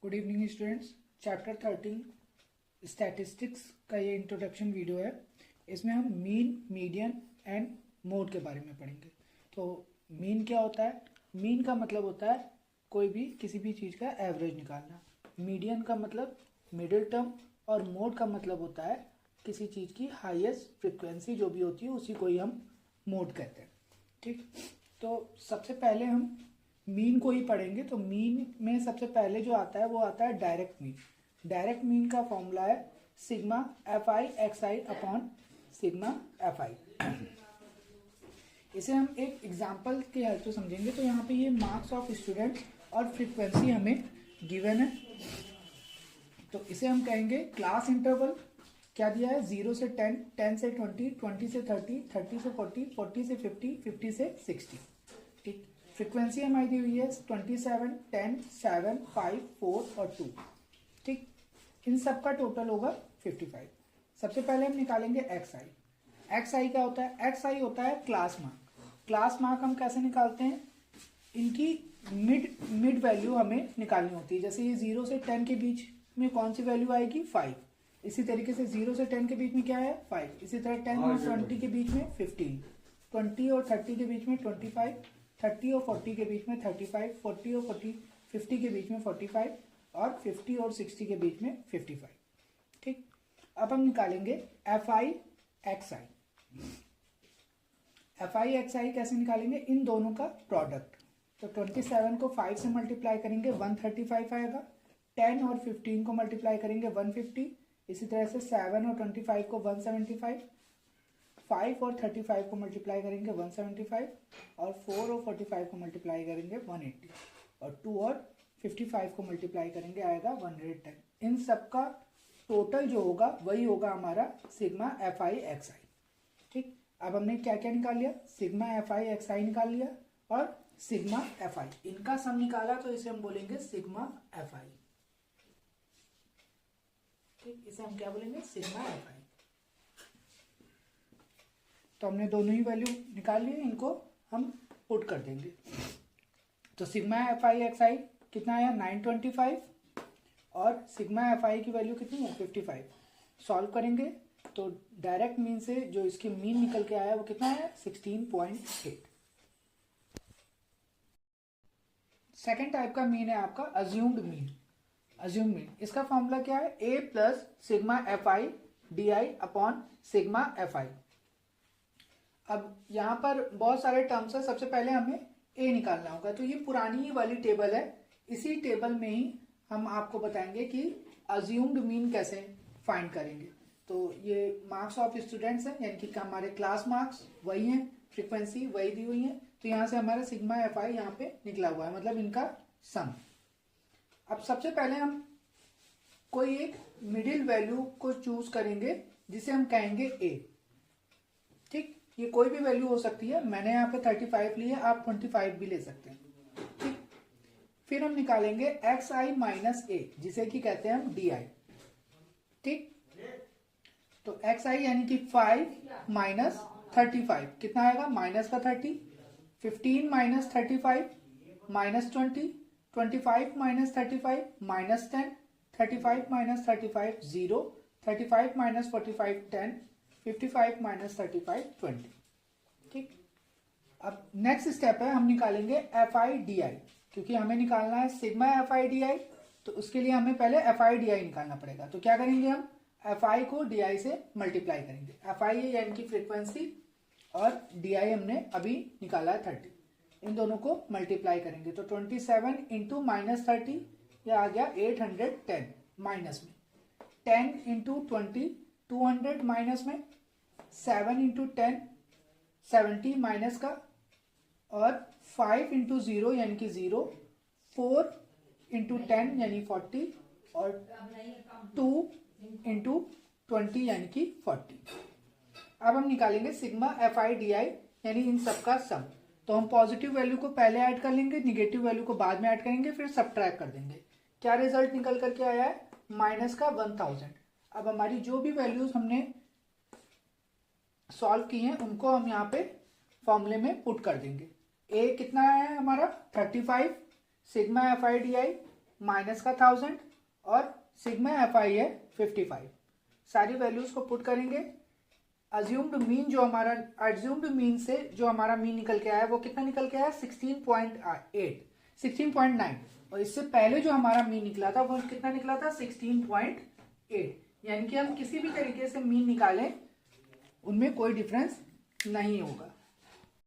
Good evening students. Chapter 13 statistics का ये introduction video है। इसमें हम मीन, मीडियन एंड मोड के बारे में पढ़ेंगे। तो मीन क्या होता है? मीन का मतलब होता है कोई भी किसी भी चीज़ का एवरेज निकालना। मीडियन का मतलब मिडिल टर्म, और मोड का मतलब होता है किसी चीज़ की हाईएस्ट फ्रिक्वेंसी जो भी होती है उसी को ही हम मोड कहते हैं। ठीक, तो सबसे पहले हम मीन को ही पढ़ेंगे। तो मीन में सबसे पहले जो आता है वो आता है डायरेक्ट मीन। डायरेक्ट मीन का फॉर्मूला है sigma F I X I upon sigma F आई। इसे हम एक एग्जांपल के हेल्प से समझेंगे। तो यहाँ पे ये मार्क्स ऑफ स्टूडेंट्स और फ्रीक्वेंसी हमें गिवन है। तो इसे हम कहेंगे क्लास इंटरवल। क्या दिया है? 0 से 10, 10 से 20, 20 से 30, 30 से 40, 40 से 50, 50 से 60। ठीक, फ्रीक्वेंसी हमारी दी हुई है 27, 10, 7, 5, 4 और 2। ठीक, इन सब का टोटल होगा 55। सबसे पहले हम निकालेंगे एक्स आई। एक्स आई क्या होता है? एक्स आई होता है क्लास मार्क। क्लास मार्क हम कैसे निकालते हैं? इनकी मिड वैल्यू हमें निकालनी होती है। जैसे ये 0 से 10 के बीच में कौन सी वैल्यू आएगी? 5। इसी तरीके से 0 से 10 के बीच में क्या है? 5। इसी तरह 10 और 20 के बीच में 15, 20 और 30 के बीच में 25, 30 और 40 के बीच में 35, 40 और 50 के बीच में 45 और 50 और 60 के बीच में 55। ठीक, अब हम निकालेंगे F I X I. F I X I कैसे निकालेंगे? इन दोनों का प्रोडक्ट। तो 27 को 5 से मल्टीप्लाई करेंगे 135 आएगा। 10 और 15 को मल्टीप्लाई करेंगे 150। इसी तरह से 7 और 25 को 175, 5 और 35 को मल्टीप्लाई करेंगे 175, और 4 और 45 को मल्टीप्लाई करेंगे 180, और 2 और 55 को मल्टीप्लाई करेंगे आएगा 110। इन सब का टोटल जो होगा वही होगा हमारा सिग्मा एफ आई एक्स आई। ठीक, अब हमने क्या क्या निकाल लिया? सिग्मा एफ आई एक्स आई निकाल लिया और सिग्मा एफ आई, इनका सम निकाला। तो इसे हम बोलेंगे सिग्मा एफ आई। ठीक, इसे हम क्या बोलेंगे? सिग्मा एफ आई। तो हमने दोनों ही वैल्यू निकाल लिए, इनको हम पुट कर देंगे। तो सिग्मा एफ आई एक्स आई कितना आया? 925, और सिग्मा एफ आई की वैल्यू कितनी है? 55। सॉल्व करेंगे तो डायरेक्ट मीन से जो इसकी मीन निकल के आया वो कितना है? 16.8। सेकेंड टाइप का मीन है आपका अज्यूम्ड मीन। अज्यूम्ड मीन, इसका फॉर्मूला क्या है? A plus sigma F I D I upon sigma F I. अब यहाँ पर बहुत सारे टर्म्स है। सबसे पहले हमें ए निकालना होगा। तो ये पुरानी ही वाली टेबल है। इसी टेबल में ही हम आपको बताएंगे कि अज्यूम्ड मीन कैसे फाइंड करेंगे। तो ये मार्क्स ऑफ स्टूडेंट्स हैं, यानी कि हमारे क्लास मार्क्स वही हैं, फ्रीक्वेंसी वही दी हुई है। तो यहाँ से हमारा सिग्मा एफ आई यहाँ पे निकला हुआ है, मतलब इनका सम। अब सबसे पहले हम कोई एक मिडिल वैल्यू को चूज करेंगे जिसे हम कहेंगे ए। ठीक, ये कोई भी वैल्यू हो सकती है। मैंने यहाँ पे 35 ली है, आप 25 भी ले सकते हैं। ठीक, फिर हम निकालेंगे एक्स आई माइनस ए, जिसे कि कहते हैं हम डी आई। ठीक, तो एक्स आई यानी कि 5 माइनस 35 कितना आएगा? माइनस का 30। 15 minus 35 minus 20, 25 minus 35 minus 10, 35 minus 35 0, 35 minus 45 10, 55 minus 35 20। ठीक, अब नेक्स्ट स्टेप है, हम निकालेंगे एफ आई डी आई। क्योंकि हमें निकालना है सिग्मा एफ आई डी आई, तो उसके लिए हमें पहले एफ आई डी आई निकालना पड़ेगा। तो क्या करेंगे? हम एफ आई को डी आई से मल्टीप्लाई करेंगे। एफ आई यानी कि फ्रीक्वेंसी, और डी आई हमने अभी निकाला है 30। इन दोनों को मल्टीप्लाई करेंगे तो 27 इंटू माइनस 30, यह आ गया 810 माइनस में। 10 इंटू 20 200 माइनस में। 7 इंटू 10 70 माइनस का, और 5 इंटू 0 यानी कि 0, 4 इंटू 10 यानी 40, और 2 इंटू 20 यानी कि 40। अब हम निकालेंगे सिग्मा एफ आई डी आई, यानी इन सबका सम। तो हम पॉजिटिव वैल्यू को पहले ऐड कर लेंगे, निगेटिव वैल्यू को बाद में ऐड करेंगे, फिर सब्ट्रैक्ट कर देंगे। क्या रिजल्ट निकल करके आया है? माइनस का 1000। अब हमारी जो भी वैल्यूज हमने सॉल्व की हैं उनको हम यहाँ पे फॉर्मूले में पुट कर देंगे। ए कितना है हमारा? 35 sigma F I D I minus का 1000 और सिग्मा एफ आई है 55। सारी वैल्यूज को पुट करेंगे। अज्यूम्ड मीन जो हमारा अज्यूम्ड मीन से जो हमारा मीन निकल के आया वो कितना निकल के आया 16.9 और इससे पहले जो हमारा मीन निकला था वो कितना निकला था 16.8। यानी कि हम किसी भी तरीके से मीन निकालें उनमें कोई डिफरेंस नहीं होगा।